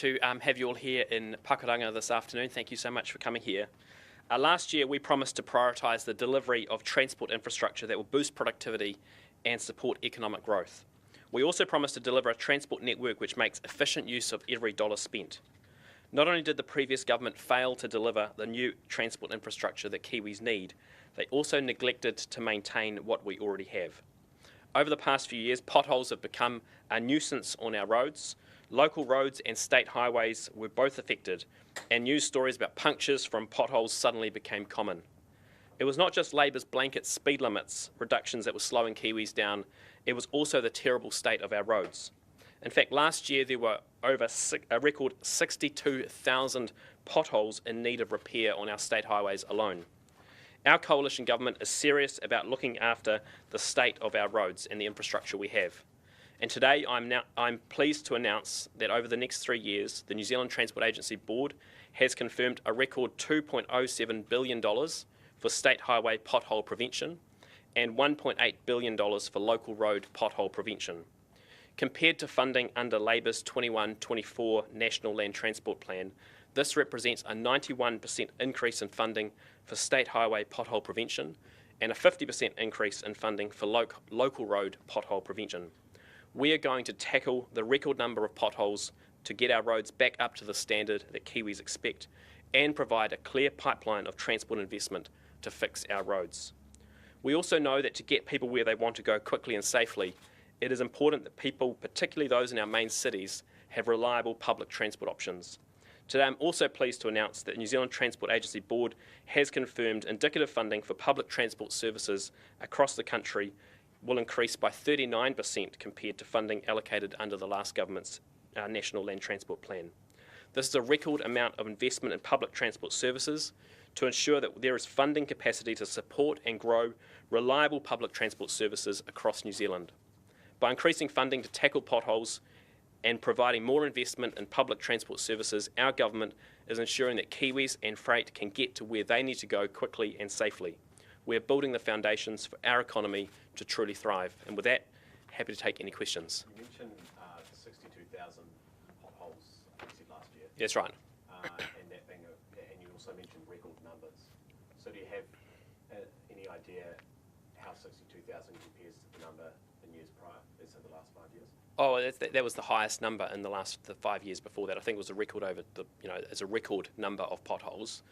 to have you all here in Pakuranga this afternoon. Thank you so much for coming here. Last year we promised to prioritise the delivery of transport infrastructure that will boost productivity and support economic growth. We also promised to deliver a transport network which makes efficient use of every dollar spent. Not only did the previous government fail to deliver the new transport infrastructure that Kiwis need, they also neglected to maintain what we already have. Over the past few years, potholes have become a nuisance on our roads. Local roads and state highways were both affected, and news stories about punctures from potholes suddenly became common. It was not just Labour's blanket speed limits reductions that were slowing Kiwis down, it was also the terrible state of our roads. In fact, last year there were over a record 62,000 potholes in need of repair on our state highways alone. Our coalition government is serious about looking after the state of our roads and the infrastructure we have. And today I'm pleased to announce that over the next 3 years, the New Zealand Transport Agency Board has confirmed a record $2.07 billion for state highway pothole prevention and $1.8 billion for local road pothole prevention. Compared to funding under Labour's 21-24 National Land Transport Plan, this represents a 91% increase in funding for state highway pothole prevention and a 50% increase in funding for local road pothole prevention. We are going to tackle the record number of potholes to get our roads back up to the standard that Kiwis expect and provide a clear pipeline of transport investment to fix our roads. We also know that to get people where they want to go quickly and safely, it is important that people, particularly those in our main cities, have reliable public transport options. Today I'm also pleased to announce that the New Zealand Transport Agency Board has confirmed indicative funding for public transport services across the country will increase by 39% compared to funding allocated under the last government's National Land Transport Plan. This is a record amount of investment in public transport services to ensure that there is funding capacity to support and grow reliable public transport services across New Zealand. By increasing funding to tackle potholes and providing more investment in public transport services, our government is ensuring that Kiwis and freight can get to where they need to go quickly and safely. We are building the foundations for our economy to truly thrive. And with that, happy to take any questions. You mentioned 62,000 potholes last year. That's right. And you also mentioned record numbers. So do you have any idea how 62,000 compares to the number in years prior, let's say the last 5 years? Oh, that was the highest number in the 5 years before that. I think it was a record over it's a record number of potholes.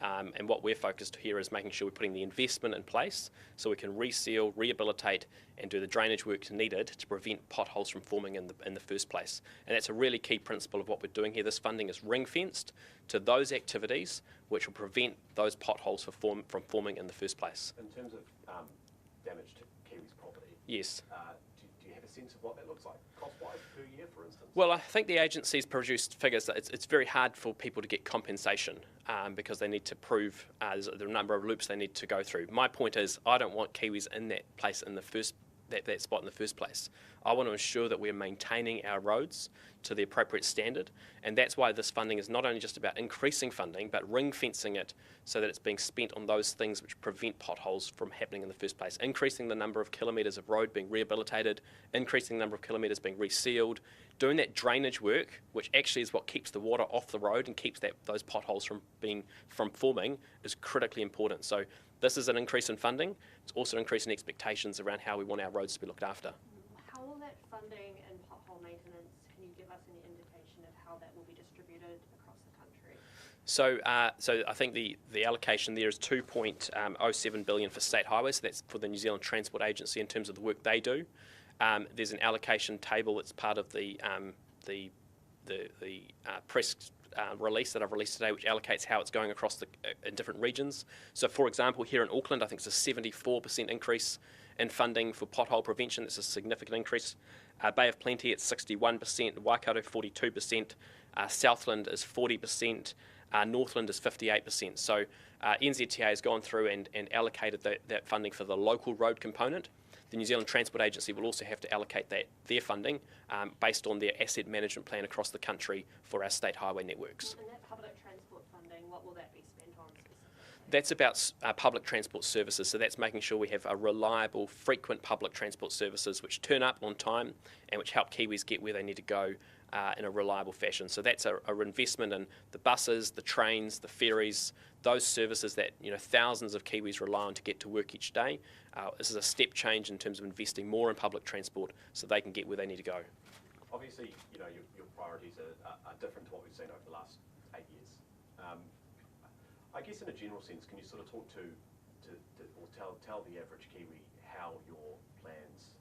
And what we're focused here is making sure we're putting the investment in place so we can reseal, rehabilitate and do the drainage work needed to prevent potholes from forming in the first place. And that's a really key principle of what we're doing here. This funding is ring-fenced to those activities which will prevent those potholes from forming in the first place. In terms of damage to Kiwis' property, yes. Do you have a sense of what that looks like cost-wise per year, for instance? Well, I think the agency's produced figures that it's very hard for people to get compensation because they need to prove there's a number of loops they need to go through. My point is I don't want Kiwis in that place in the that spot in the first place. I want to ensure that we're maintaining our roads to the appropriate standard, and that's why this funding is not only just about increasing funding but ring-fencing it so that it's being spent on those things which prevent potholes from happening in the first place. Increasing the number of kilometres of road being rehabilitated, increasing the number of kilometres being resealed, doing that drainage work, which actually is what keeps the water off the road and keeps those potholes from forming, is critically important. So this is an increase in funding. It's also an increase in expectations around how we want our roads to be looked after. How will that funding and pothole maintenance, can you give us any indication of how that will be distributed across the country? So I think the allocation there is $2.07 billion for state highways. So that's for the New Zealand Transport Agency in terms of the work they do. There's an allocation table that's part of the press release that I've released today, which allocates how it's going across in different regions. So, for example, here in Auckland, I think it's a 74% increase in funding for pothole prevention. That's a significant increase. Bay of Plenty at 61%, Waikato 42%, Southland is 40%, Northland is 58%. So NZTA has gone through and allocated that funding for the local road component. The New Zealand Transport Agency will also have to allocate their funding based on their asset management plan across the country for our state highway networks. And that public transport funding, what will that be spent on specifically? That's about public transport services, so that's making sure we have a reliable, frequent public transport services which turn up on time and which help Kiwis get where they need to go in a reliable fashion. So that's a investment in the buses, the trains, the ferries, those services that thousands of Kiwis rely on to get to work each day. This is a step change in terms of investing more in public transport so they can get where they need to go. Obviously, your priorities are different to what we've seen over the last 8 years. I guess in a general sense, can you sort of talk to or tell the average Kiwi how your plans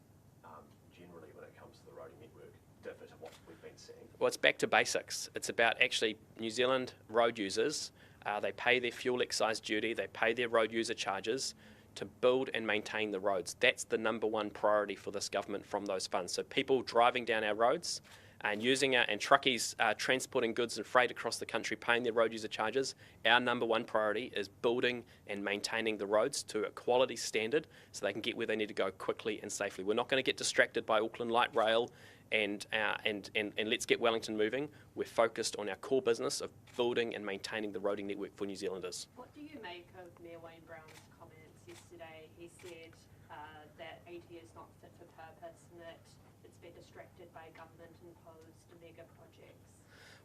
generally when it comes to the roading network differ to what we've been seeing? Well, it's back to basics. It's about actually New Zealand road users. They pay their fuel excise duty, they pay their road user charges to build and maintain the roads. That's the number one priority for this government from those funds. So people driving down our roads and and truckies transporting goods and freight across the country paying their road user charges, our number one priority is building and maintaining the roads to a quality standard so they can get where they need to go quickly and safely. We're not going to get distracted by Auckland Light Rail and let's get Wellington moving. We're focused on our core business of building and maintaining the roading network for New Zealanders. What do you make of Mayor Wayne Brown's comments yesterday? He said that AT is not fit for purpose and that it's been distracted by government-imposed mega projects.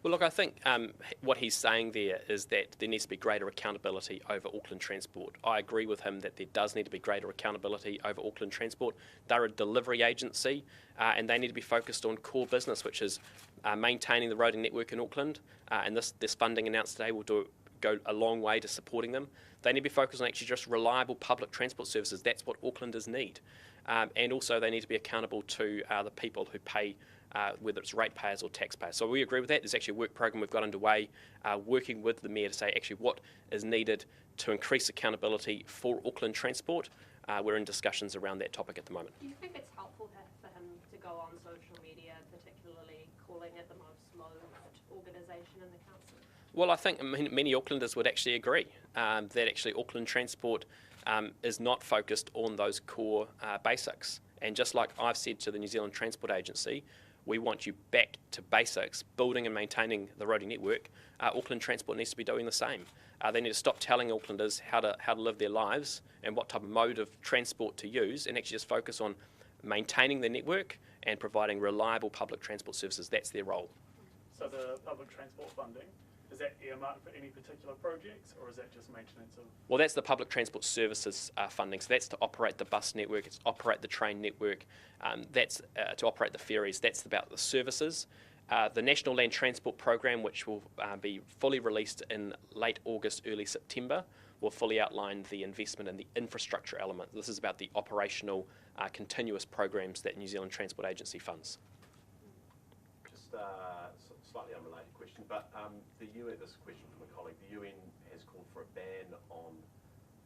Well, look, I think what he's saying there is that there needs to be greater accountability over Auckland Transport. I agree with him that there does need to be greater accountability over Auckland Transport. They're a delivery agency and they need to be focused on core business, which is maintaining the roading network in Auckland. And this funding announced today will go a long way to supporting them. They need to be focused on actually just reliable public transport services. That's what Aucklanders need. And also they need to be accountable to the people who pay, whether it's ratepayers or taxpayers. So we agree with that. There's actually a work program we've got underway working with the Mayor to say actually what is needed to increase accountability for Auckland Transport. We're in discussions around that topic at the moment. Do you think it's helpful for him to go on social media, particularly calling it the most loathed organisation in the council? Well, I think many Aucklanders would actually agree that actually Auckland Transport is not focused on those core basics. And just like I've said to the New Zealand Transport Agency, we want you back to basics, building and maintaining the roading network. Auckland Transport needs to be doing the same. They need to stop telling Aucklanders how to live their lives and what type of mode of transport to use, and actually just focus on maintaining the network and providing reliable public transport services. That's their role. So the public transport funding, is that earmarked for any particular projects, or is that just maintenance of? Well, that's the public transport services funding. So that's to operate the bus network, it's to operate the train network, that's to operate the ferries. That's about the services. The National Land Transport Program, which will be fully released in late August, early September, will fully outline the investment in the infrastructure element. This is about the operational, continuous programs that New Zealand Transport Agency funds. Just slightly unrelated question, but the UN, this question from a colleague, the UN has called for a ban on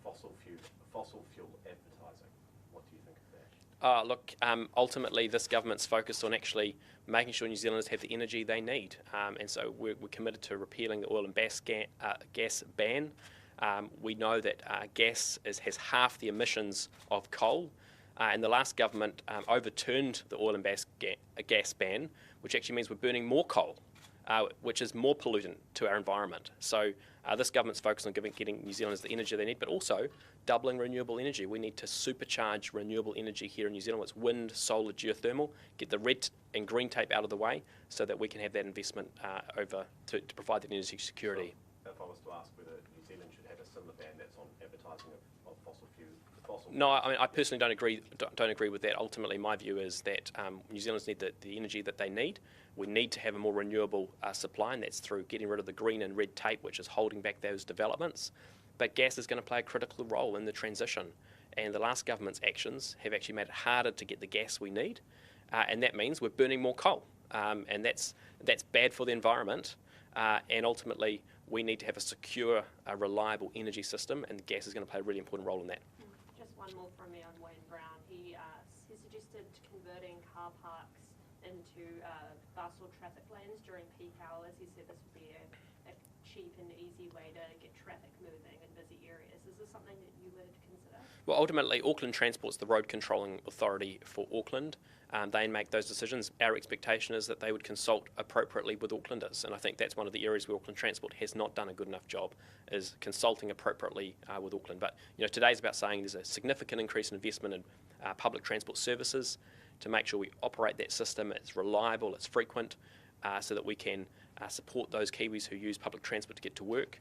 fossil fuel advertising. What do you think of that? Look, ultimately this government's focused on actually making sure New Zealanders have the energy they need, and so we're committed to repealing the oil and gas ban. We know that gas has half the emissions of coal, and the last government overturned the oil and gas ban, which actually means we're burning more coal, which is more pollutant to our environment. So this government's focused on getting New Zealanders the energy they need, but also doubling renewable energy. We need to supercharge renewable energy here in New Zealand. It's wind, solar, geothermal. Get the red and green tape out of the way so that we can have that investment over to provide that energy security. So if I was to ask whether New Zealand should have a similar ban that's on advertising of fossil fuel. No, I mean I personally don't agree with that. Ultimately, my view is that New Zealanders need the energy that they need. We need to have a more renewable supply, and that's through getting rid of the green and red tape, which is holding back those developments. But gas is going to play a critical role in the transition, and the last government's actions have actually made it harder to get the gas we need, and that means we're burning more coal, and that's bad for the environment, and ultimately we need to have a secure, reliable energy system, and gas is going to play a really important role in that. Just one more from me on Wayne Brown. He suggested converting car parks into bus or traffic lanes during peak hours. He said this would be a cheap and easy way to get traffic moving in busy areas. Is this something that you would consider? Well, ultimately, Auckland Transport's the road controlling authority for Auckland. They make those decisions. Our expectation is that they would consult appropriately with Aucklanders, and I think that's one of the areas where Auckland Transport has not done a good enough job, is consulting appropriately with Auckland. But today's about saying there's a significant increase in investment in public transport services to make sure we operate that system. It's reliable, it's frequent, so that we can support those Kiwis who use public transport to get to work,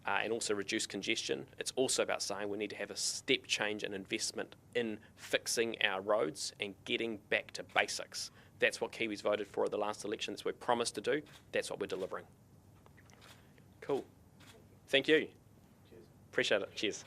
and also reduce congestion. It's also about saying we need to have a step change in investment in fixing our roads and getting back to basics. That's what Kiwis voted for at the last election. That's what we promised to do. That's what we're delivering. Cool. Thank you. Cheers. Appreciate it. Cheers.